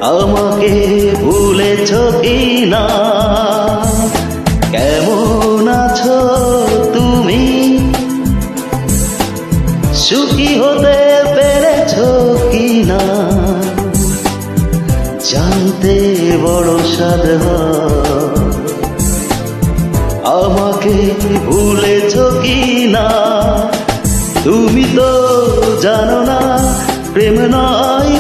আমাকে ভুলেছ কি না? কেমন আছো তুমি? সুখী হতে পেরেছ কি না? জানতে বড় স্বাদ হয়, আমাকে ভুলেছ কি না? তুমি তো জানো না প্রেম নয়